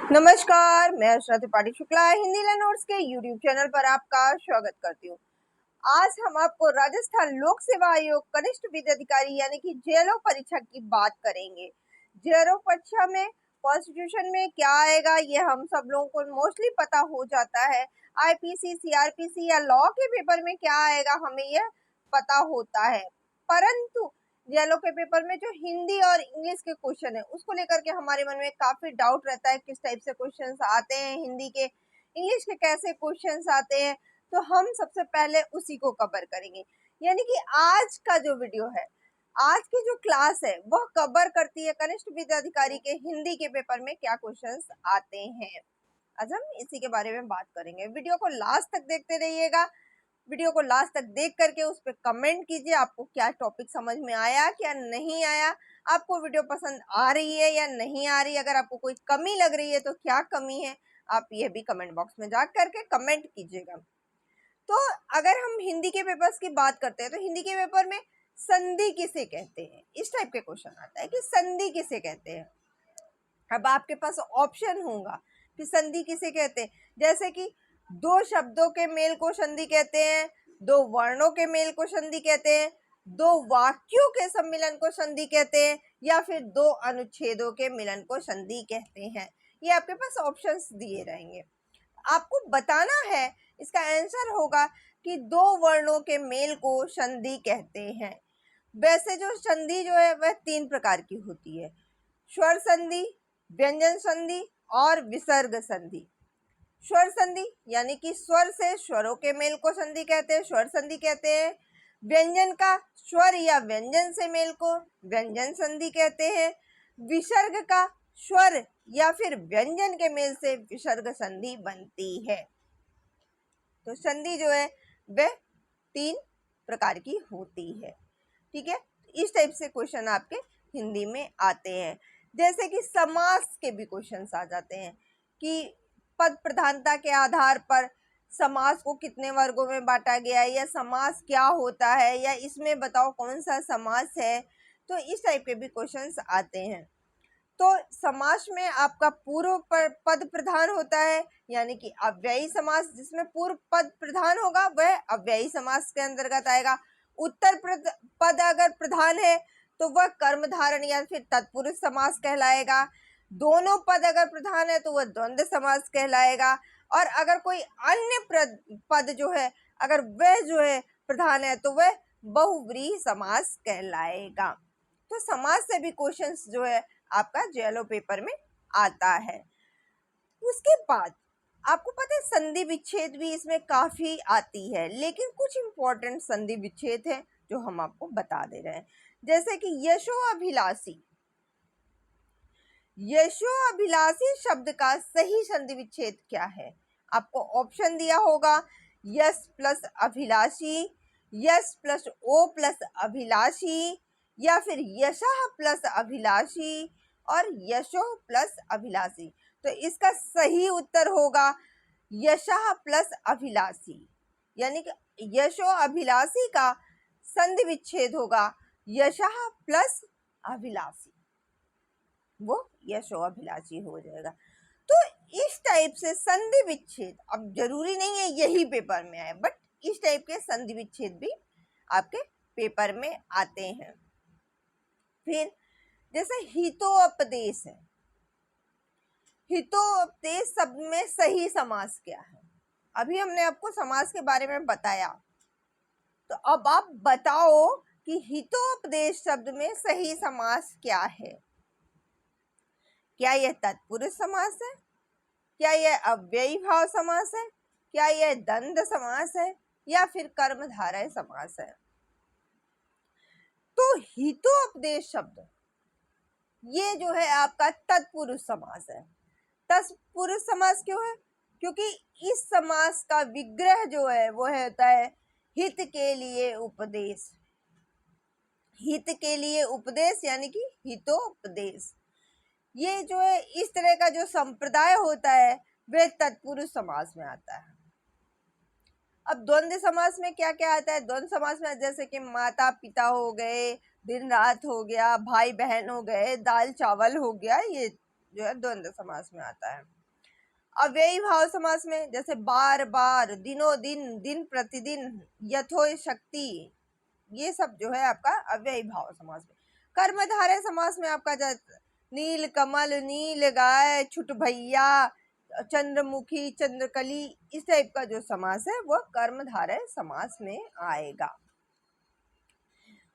नमस्कार, मैं अर्चना त्रिपाठी शुक्ला हिंदी लर्नर्स के यूट्यूब चैनल पर आपका स्वागत करती हूँ। आज हम आपको राजस्थान लोक सेवा आयोग कनिष्ठ विद्याधिकारी यानी कि जेएलओ परीक्षा की बात करेंगे। जेएलओ परीक्षा में कॉन्स्टिट्यूशन में क्या आएगा ये हम सब लोगों को मोस्टली पता हो जाता है। आईपीसी, सीआरपीसी या लॉ के पेपर में क्या आएगा हमें यह पता होता है, परंतु जेएलओ के पेपर में जो हिंदी और इंग्लिश के क्वेश्चन है उसको लेकर के हमारे मन में काफी डाउट रहता है, किस टाइप से क्वेश्चंस आते हैं हिंदी के, इंग्लिश के कैसे क्वेश्चंस आते हैं। तो हम सबसे पहले उसी को कवर करेंगे, यानी कि आज का जो वीडियो है, आज की जो क्लास है वह कवर करती है कनिष्ठ विद्याधिकारी के हिंदी के पेपर में क्या क्वेश्चंस आते हैं। आज हम इसी के बारे में बात करेंगे। वीडियो को लास्ट तक देखते रहिएगा। वीडियो को लास्ट तक देख करके उस पर कमेंट कीजिए, आपको क्या टॉपिक समझ में आया क्या नहीं आया, आपको वीडियो पसंद आ रही है या नहीं आ रही, अगर आपको कोई कमी लग रही है तो क्या कमी है आप ये भी कमेंट बॉक्स में जा करके कमेंट कीजिएगा। तो अगर हम हिंदी के पेपर्स की बात करते हैं तो हिंदी के पेपर में संधि किसे कहते हैं, इस टाइप के क्वेश्चन आता है कि संधि किसे कहते हैं। अब आपके पास ऑप्शन होगा कि संधि किसे कहते हैं, जैसे कि दो शब्दों के मेल को संधि कहते हैं, दो वर्णों के मेल को संधि कहते हैं, दो वाक्यों के सम्मिलन को संधि कहते हैं, या फिर दो अनुच्छेदों के मिलन को संधि कहते हैं। ये आपके पास ऑप्शंस दिए रहेंगे, आपको बताना है। इसका आंसर होगा कि दो वर्णों के मेल को संधि कहते हैं। वैसे जो संधि जो है वह तीन प्रकार की होती है, स्वर संधि, व्यंजन संधि और विसर्ग संधि। स्वर संधि यानी कि स्वर से स्वरों के मेल को संधि कहते हैं, स्वर संधि कहते हैं। व्यंजन का स्वर या व्यंजन से मेल को व्यंजन संधि कहते हैं। विसर्ग का स्वर या फिर व्यंजन के मेल से विसर्ग संधि बनती है। तो संधि जो है वह तीन प्रकार की होती है, ठीक है। इस टाइप से क्वेश्चन आपके हिंदी में आते हैं। जैसे कि समास के भी क्वेश्चंस आ जाते हैं कि पद प्रधानता के आधार पर समास को कितने वर्गों में बांटा गया है, या समास क्या होता है, या इसमें बताओ कौन सा समास है। तो इस टाइप के भी क्वेश्चंस आते हैं। तो समास में आपका पूर्व पद प्रधान होता है, यानी कि अव्ययी समास जिसमें पूर्व पद प्रधान होगा वह अव्ययी समास के अंतर्गत आएगा। उत्तर पद अगर प्रधान है तो वह कर्मधारण या फिर तत्पुरुष समास कहलाएगा। दोनों पद अगर प्रधान है तो वह द्वंद्व समास कहलाएगा। और अगर कोई अन्य पद जो है अगर वह जो है प्रधान है तो वह बहुव्रीहि समास कहलाएगा। तो समास से भी क्वेश्चंस जो है आपका जेएलओ पेपर में आता है। उसके बाद आपको पता है संधि विच्छेद भी इसमें काफी आती है, लेकिन कुछ इंपॉर्टेंट संधि विच्छेद है जो हम आपको बता दे रहे हैं। जैसे कि यशो अभिलाषी, यशो अभिलाषी शब्द का सही संधि विच्छेद क्या है। आपको ऑप्शन दिया होगा यश प्लस अभिलाषी, यश प्लस ओ प्लस अभिलाषी, या फिर यशः प्लस अभिलाषी और यशो प्लस अभिलाषी। तो इसका सही उत्तर होगा यशः प्लस अभिलाषी, यानी कि यशो अभिलाषी का संधि विच्छेद होगा यशः प्लस अभिलाषी, वो यशो अभिलाषी हो जाएगा। तो इस टाइप से संधि विच्छेद, अब जरूरी नहीं है यही पेपर में आए, बट इस टाइप के संधि विच्छेद भी आपके पेपर में आते हैं। फिर जैसे हितोपदेश है, हितोपदेश शब्द में सही समास क्या है। अभी हमने आपको समास के बारे में बताया, तो अब आप बताओ कि हितोपदेश शब्द में सही समास क्या है। क्या यह तत्पुरुष समास है, क्या यह अव्ययी भाव समास है, क्या यह द्वंद्व समास है, या फिर कर्मधारय समास है। तो हितोपदेश शब्द ये जो है आपका तत्पुरुष समास है। तत्पुरुष समास क्यों है, क्योंकि इस समास का विग्रह जो है वो होता है हित के लिए उपदेश। हित के लिए उपदेश यानी कि हितोपदेश, ये जो है इस तरह का जो संप्रदाय होता है वह तत्पुरुष समास में आता है। अब द्वंद्व समास में क्या क्या आता है। द्वंद्व समास में जैसे कि माता पिता हो गए, दिन रात हो गया, भाई बहन हो गए, दाल चावल हो गया, ये जो है द्वंद्व समास में आता है। अव्ययी भाव समास में जैसे बार बार, दिनों दिन, दिन प्रतिदिन, यथो शक्ति, ये सब जो है आपका अव्ययी भाव समास में। कर्मधारय समास में आपका नील कमल, नील गाय, छुट भैया, चंद्रमुखी, चंद्रकली, इस टाइप का जो समास है वो कर्मधारय समास में आएगा।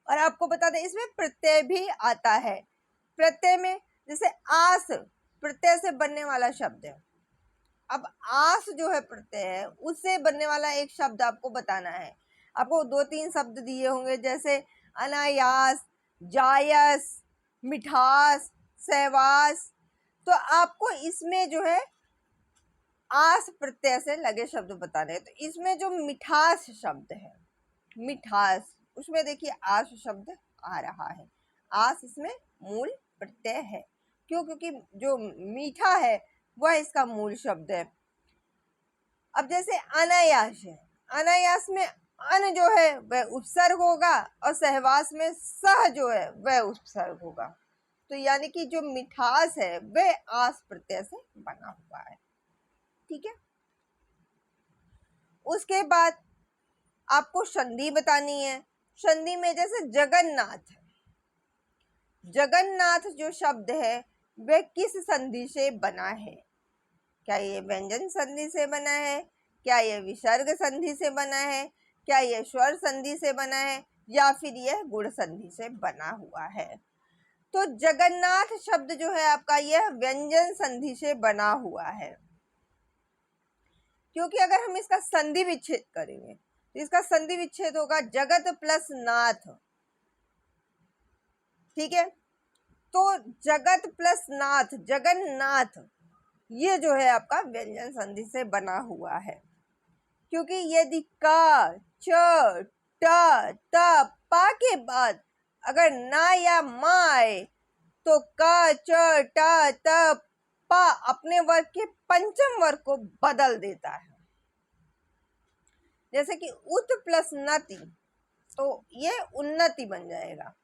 और आपको बता दें इसमें प्रत्यय भी आता है। प्रत्यय में जैसे आस प्रत्यय से बनने वाला शब्द है। अब आस जो है प्रत्यय है उससे बनने वाला एक शब्द आपको बताना है। आपको 2-3 शब्द दिए होंगे जैसे अनायास, जायस, मिठास, सहवास। तो आपको इसमें जो है आस प्रत्यय से लगे शब्द बताने हैं। तो इसमें जो मिठास शब्द है, मिठास, उसमें देखिए आस शब्द आ रहा है। आस इसमें मूल प्रत्यय है। क्यों? क्योंकि जो मीठा है वह इसका मूल शब्द है। अब जैसे अनायास है, अनायास में अन जो है वह उपसर्ग होगा और सहवास में सह जो है वह उपसर्ग होगा। तो यानी कि जो मिठास है वह आस प्रत्यय से बना हुआ है। ठीक है। उसके बाद आपको संधि बतानी है। संधि में जैसे जगन्नाथ, जगन्नाथ जो शब्द है वह किस संधि से बना है? क्या ये व्यंजन संधि से बना है? क्या ये विसर्ग संधि से बना है? क्या ये स्वर संधि से बना है? या फिर यह गुण संधि से बना हुआ है? तो जगन्नाथ शब्द जो है आपका यह व्यंजन संधि से बना हुआ है। क्योंकि अगर हम इसका संधि विच्छेद करेंगे तो इसका संधि विच्छेद होगा जगत प्लस नाथ। ठीक है। तो जगत प्लस नाथ, जगन्नाथ, ये जो है आपका व्यंजन संधि से बना हुआ है। क्योंकि यदि क, च, ट, त, पा के बाद अगर ना या मा आए तो क, च, ट, त, पा अपने वर्ग के पंचम वर्ग को बदल देता है। जैसे कि उत प्लस नति, तो ये उन्नति बन जाएगा।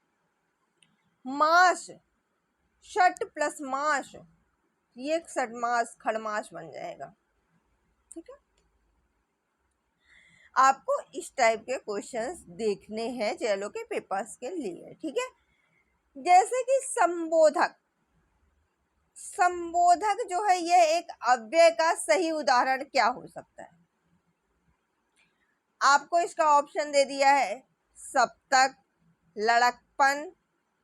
मास, षट प्लस मास, ये षटमास, खड़मास बन जाएगा। ठीक है। आपको इस टाइप के क्वेश्चंस देखने हैं जेएलओ के पेपर्स के लिए। ठीक है। जैसे कि संबोधक, संबोधक जो है यह एक अव्यय का सही उदाहरण क्या हो सकता है? आपको इसका ऑप्शन दे दिया है सप्तक, लड़कपन,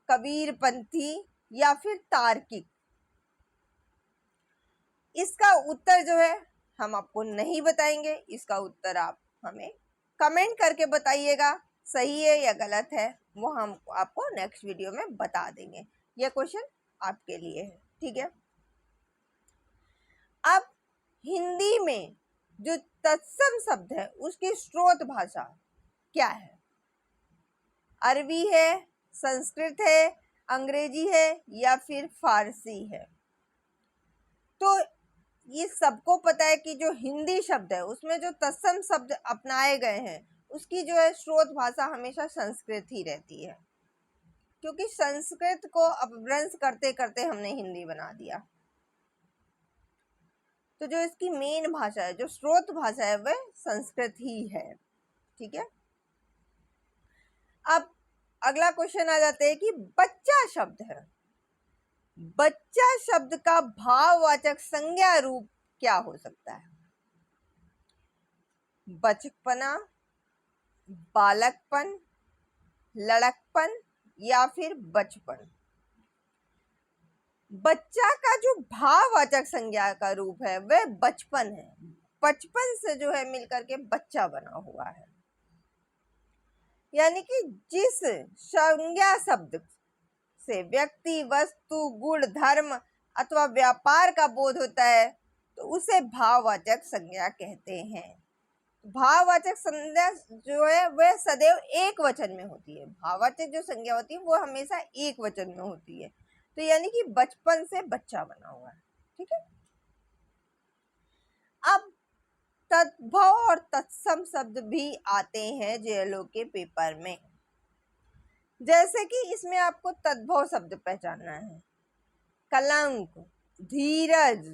कबीरपंथी या फिर तार्किक। इसका उत्तर जो है हम आपको नहीं बताएंगे। इसका उत्तर आप हमें कमेंट करके बताइएगा, सही है या गलत है वो हम आपको नेक्स्ट वीडियो में बता देंगे। यह क्वेश्चन आपके लिए है। ठीक है। अब हिंदी में जो तत्सम शब्द है उसकी स्रोत भाषा क्या है? अरबी है, संस्कृत है, अंग्रेजी है या फिर फारसी है? तो ये सबको पता है कि जो हिंदी शब्द है उसमें जो तत्सम शब्द अपनाए गए हैं उसकी जो है स्रोत भाषा हमेशा संस्कृत ही रहती है। क्योंकि संस्कृत को अपभ्रंश करते करते हमने हिंदी बना दिया। तो जो इसकी मेन भाषा है, जो स्रोत भाषा है वह संस्कृत ही है। ठीक है। अब अगला क्वेश्चन आ जाते हैं कि बच्चा शब्द है, बच्चा शब्द का भाववाचक संज्ञा रूप क्या हो सकता है? बचपना, बालकपन, लड़कपन या फिर बचपन? बच्चा का जो भाववाचक संज्ञा का रूप है वह बचपन है। बचपन से जो है मिलकर के बच्चा बना हुआ है। यानी कि जिस संज्ञा शब्द से व्यक्ति, वस्तु, गुण, धर्म अथवा व्यापार का बोध होता है तो उसे भाववाचक संज्ञा कहते हैं। भाववाचक संज्ञा जो है वह सदैव एक वचन में होती है। भाववाचक जो संज्ञा होती है वो हमेशा एक वचन में होती है। तो यानी कि बचपन से बच्चा बना हुआ है। ठीक है। अब तद्भव और तत्सम शब्द भी आते हैं जेएलओ के पेपर में। जैसे कि इसमें आपको तद्भव शब्द पहचानना है। कलंक, धीरज,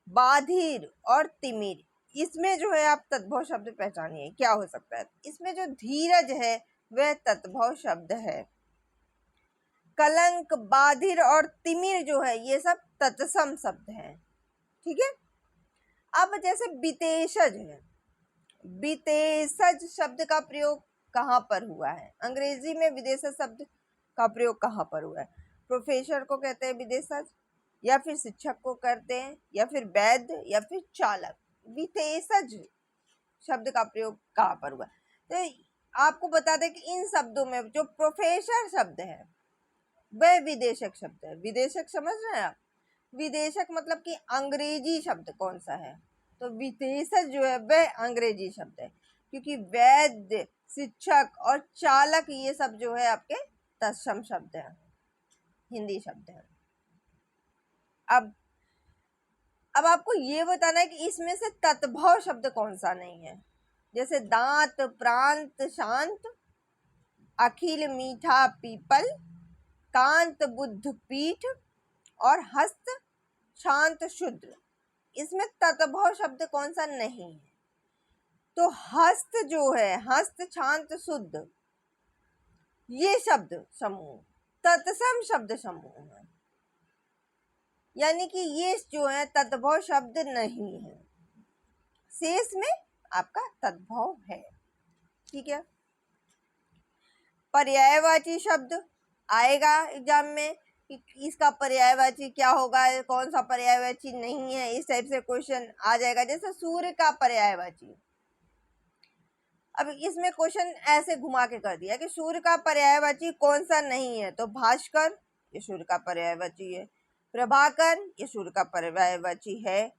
बाधिर और तिमिर, इसमें जो है आप तद्भव शब्द पहचानिए क्या हो सकता है। इसमें जो धीरज है वह तद्भव शब्द है। कलंक, बाधिर और तिमिर जो है ये सब तत्सम शब्द हैं। ठीक है। अब जैसे विदेशज है, विदेशज शब्द का प्रयोग कहाँ पर हुआ है? अंग्रेजी में विदेशज शब्द का प्रयोग कहाँ पर हुआ है? प्रोफेसर को कहते हैं विदेशज, या फिर शिक्षक को करते हैं, या फिर वैद्य, या फिर चालक। विदेशज शब्द का प्रयोग कहाँ पर हुआ? तो आपको बता दें कि इन शब्दों में जो प्रोफेसर शब्द है वह विदेशक शब्द है। विदेशक समझ रहे हैं आप? विदेशक मतलब कि अंग्रेजी शब्द कौन सा है, तो विदेशक जो है वह अंग्रेजी शब्द है, क्योंकि वैद्य, शिक्षक और चालक ये सब जो है आपके तत्सम शब्द है, हिंदी शब्द है। अब आपको ये बताना है कि इसमें से तत्भव शब्द कौन सा नहीं है। जैसे दांत, प्रांत, शांत, अखिल, मीठा, पीपल, कांत, बुद्ध, पीठ और हस्त, शांत, शुद्र, इसमें तत्भव शब्द कौन सा नहीं है? तो हस्त जो है, हस्त, शांत, शुद्ध, ये शब्द समूह तत्सम शब्द समूह है, यानी कि ये जो है तद्भव शब्द नहीं है, शेष में आपका तद्भव है। ठीक है। पर्यायवाची शब्द आएगा एग्जाम में कि इसका पर्यायवाची क्या होगा, कौन सा पर्यायवाची नहीं है, इस टाइप से क्वेश्चन आ जाएगा। जैसे सूर्य का पर्यायवाची, अब इसमें क्वेश्चन ऐसे घुमा के कर दिया कि सूर्य का पर्यायवाची कौन सा नहीं है, तो भास्कर ये सूर्य का पर्यायवाची है, प्रभाकर ये सूर्य का पर्यायवाची है,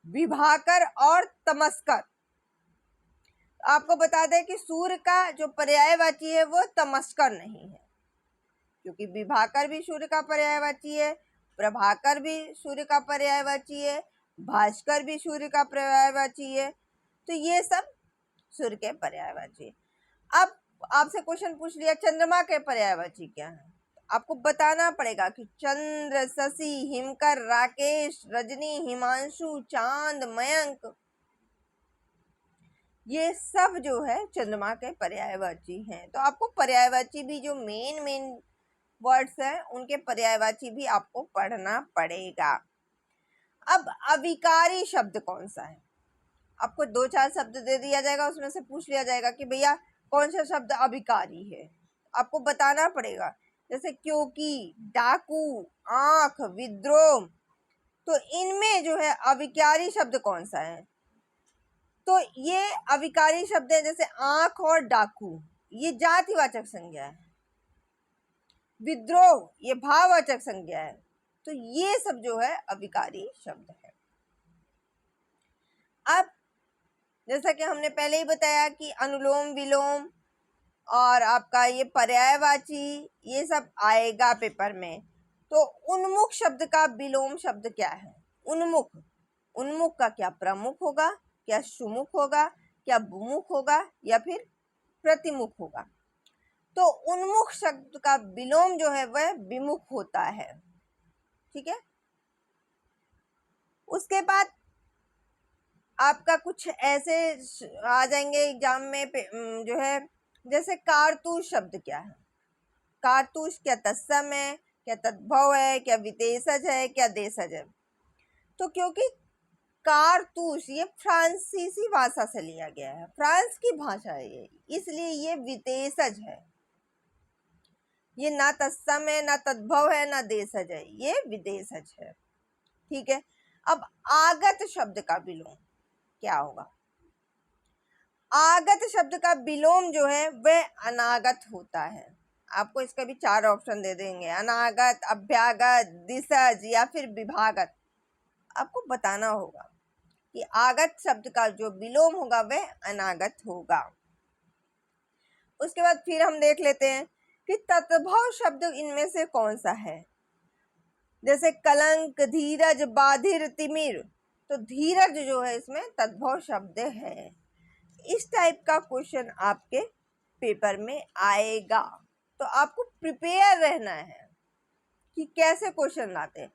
विभाकर और तमस्कर। आपको बता दें कि सूर्य का जो पर्यायवाची है वो तमस्कर नहीं है, क्योंकि विभाकर भी सूर्य का पर्यायवाची है, प्रभाकर भी सूर्य का पर्यायवाची है, भास्कर भी सूर्य का पर्यायवाची है, तो ये सब सूर्य के पर्यायवाची। अब आपसे क्वेश्चन पूछ लिया चंद्रमा के पर्यायवाची क्या है, आपको बताना पड़ेगा कि चंद्र, शशि, हिमकर, राकेश, रजनी, हिमांशु, चांद, मयंक, ये सब जो है चंद्रमा के पर्यायवाची हैं। तो आपको पर्यायवाची भी जो मेन वर्ड्स हैं उनके पर्यायवाची भी आपको पढ़ना पड़ेगा। अब अविकारी शब्द कौन सा है? आपको 2-4 शब्द दे दिया जाएगा, उसमें से पूछ लिया जाएगा कि भैया कौन सा शब्द अविकारी है, आपको बताना पड़ेगा। जैसे क्योंकि, डाकू, आंख, विद्रोह, तो इनमें जो है अविकारी शब्द कौन सा है? तो ये अविकारी शब्द है। जैसे आंख और डाकू ये जातिवाचक संज्ञा है, विद्रोह ये भाववाचक संज्ञा है, तो ये सब जो है अविकारी शब्द है। अब जैसा कि हमने पहले ही बताया कि अनुलोम विलोम और आपका ये पर्यायवाची ये सब आएगा पेपर में। तो उन्मुख शब्द का विलोम शब्द क्या है? उन्मुख, उन्मुख का क्या प्रमुख होगा, क्या सुमुख होगा, क्या भूमुख होगा, या फिर प्रतिमुख होगा? तो उन्मुख शब्द का विलोम जो है वह विमुख होता है। ठीक है। उसके बाद आपका कुछ ऐसे आ जाएंगे एग्जाम में जो है, जैसे कारतूस शब्द क्या है? कारतूस क्या तत्सम है, क्या तद्भव है, क्या विदेशज है, क्या देशज है? तो क्योंकि कारतूस ये फ्रांसीसी भाषा से लिया गया है, फ्रांस की भाषा है ये, इसलिए ये विदेशज है। ये ना तत्सम है, ना तद्भव है, ना देशज है, ये विदेशज है। ठीक है। अब आगत शब्द का विलोम क्या होगा? आगत शब्द का विलोम जो है वह अनागत होता है। आपको इसका भी 4 ऑप्शन दे देंगे, अनागत, अभ्यागत, दिशज या फिर विभागत। आपको बताना होगा कि आगत शब्द का जो विलोम होगा वह अनागत होगा। उसके बाद फिर हम देख लेते हैं कि तत्भव शब्द इनमें से कौन सा है। जैसे कलंक, धीरज, बाधिर, तिमिर, तो धीरज जो है इसमें तद्भव शब्द है। इस टाइप का क्वेश्चन आपके पेपर में आएगा, तो आपको प्रिपेयर रहना है कि कैसे क्वेश्चन लाते हैं।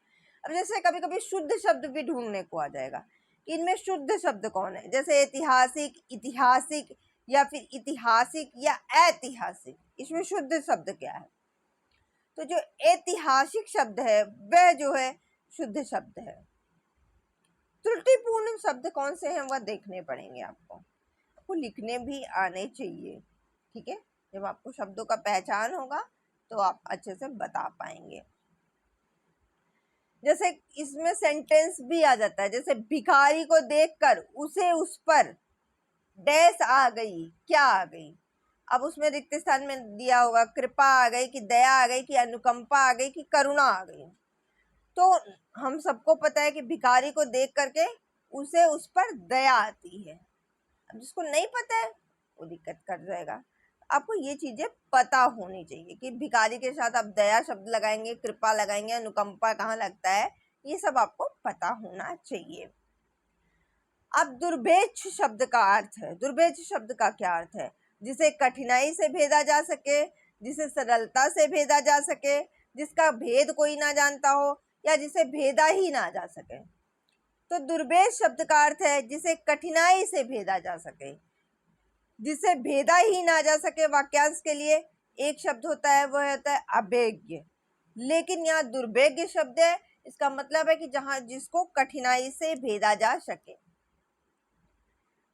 अब जैसे कभी कभी शुद्ध शब्द भी ढूंढने को आ जाएगा कि इनमें शुद्ध शब्द कौन है, जैसे ऐतिहासिक, इतिहासिक या फिर ऐतिहासिक या ऐतिहासिक, इसमें शुद्ध शब्द क्या है। तो जो ऐतिहासिक शब्द है वह जो है शुद्ध शब्द है। त्रुटिपूर्ण शब्द कौन से हैं वह देखने पड़ेंगे आपको लिखने भी आने चाहिए, ठीक है। जब आपको शब्दों का पहचान होगा तो आप अच्छे से बता पाएंगे। जैसे इसमें सेंटेंस भी आ जाता है, जैसे भिखारी को देखकर उसे उस पर डैश आ गई, क्या आ गई। अब उसमें रिक्त स्थान में दिया होगा कृपा आ गई, कि दया आ गई, कि अनुकंपा आ गई, कि करुणा आ गई। तो हम सबको पता है कि भिखारी को देख करके उसे उस पर दया आती है। अब जिसको नहीं पता है वो दिक्कत कर जाएगा। आपको ये चीजें पता होनी चाहिए कि भिखारी के साथ आप दया शब्द लगाएंगे, कृपा लगाएंगे, अनुकंपा कहाँ लगता है, ये सब आपको पता होना चाहिए। अब दुर्भेद्य शब्द का अर्थ है। दुर्भेद्य शब्द का क्या अर्थ है? जिसे कठिनाई से भेदा जा सके, जिसे सरलता से भेदा जा सके, जिसका भेद कोई ना जानता हो, या जिसे भेदा ही ना जा सके। तो दुर्भेद्य शब्द का अर्थ है जिसे कठिनाई से भेदा जा सके, जिसे भेदा ही ना जा सके। वाक्यांश के लिए एक शब्द होता है, वह होता है अभेद्य। लेकिन यहाँ दुर्भेद्य शब्द है, इसका मतलब है कि जहां जिसको कठिनाई से भेदा जा सके।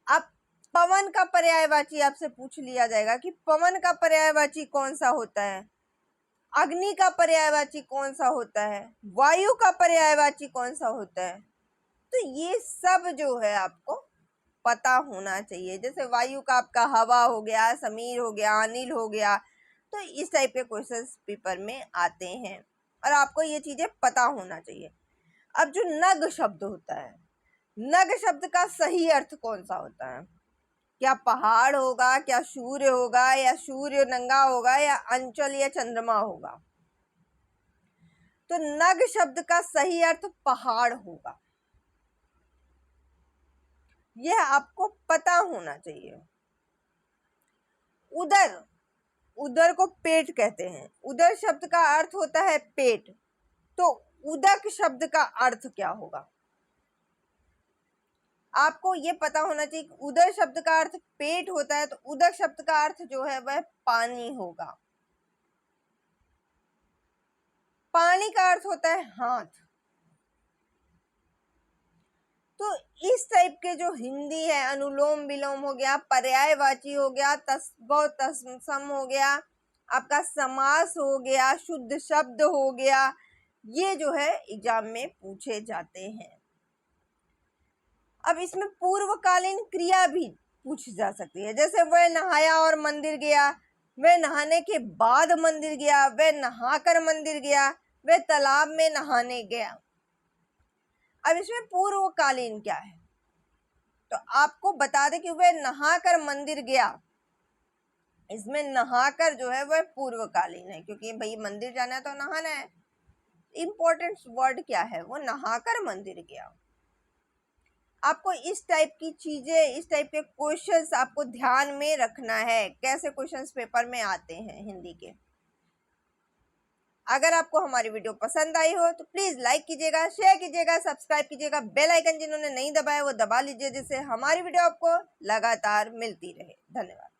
अब पवन का पर्यायवाची आपसे पूछ लिया जाएगा कि पवन का पर्यायवाची कौन सा होता है, अग्नि का पर्यायवाची कौन सा होता है, वायु का पर्यायवाची कौन सा होता है। तो ये सब जो है आपको पता होना चाहिए। जैसे वायु का आपका हवा हो गया, समीर हो गया, अनिल हो गया। तो इस टाइप के क्वेश्चंस पेपर में आते हैं और आपको ये चीजें पता होना चाहिए। अब जो नग शब्द होता है, नग शब्द का सही अर्थ कौन सा होता है? क्या पहाड़ होगा, क्या सूर्य होगा, या सूर्य नंगा होगा, या अंचल या चंद्रमा होगा? तो नग शब्द का सही अर्थ पहाड़ होगा, यह आपको पता होना चाहिए। उदर, उदर को पेट कहते हैं। उदर शब्द का अर्थ होता है पेट। तो उदक शब्द का अर्थ क्या होगा? आपको ये पता होना चाहिए कि उदर शब्द का अर्थ पेट होता है, तो उदक शब्द का अर्थ जो है वह पानी होगा। पानी का अर्थ होता है हाथ। तो इस टाइप के जो हिंदी है, अनुलोम विलोम हो गया, पर्यायवाची हो गया, तस्व तत्सम हो गया, आपका समास हो गया, शुद्ध शब्द हो गया, ये जो है एग्जाम में पूछे जाते हैं। अब इसमें पूर्वकालीन क्रिया भी पूछी जा सकती है, जैसे वह नहाया और मंदिर गया, वह नहाने के बाद मंदिर गया, वह नहाकर मंदिर गया, वह तालाब में नहाने गया। अब इसमें पूर्वकालीन क्या है? तो आपको बता दें कि वह नहाकर मंदिर गया, इसमें नहाकर जो है वह पूर्वकालीन है, क्योंकि भाई मंदिर जाना है तो नहाना है। इंपॉर्टेंट वर्ड क्या है? वो नहाकर मंदिर गया। आपको इस टाइप की चीजें, इस टाइप के क्वेश्चंस आपको ध्यान में रखना है, कैसे क्वेश्चंस पेपर में आते हैं हिंदी के। अगर आपको हमारी वीडियो पसंद आई हो तो प्लीज लाइक कीजिएगा, शेयर कीजिएगा, सब्सक्राइब कीजिएगा, बेल आइकन जिन्होंने नहीं दबाया वो दबा लीजिए, जिससे हमारी वीडियो आपको लगातार मिलती रहे। धन्यवाद।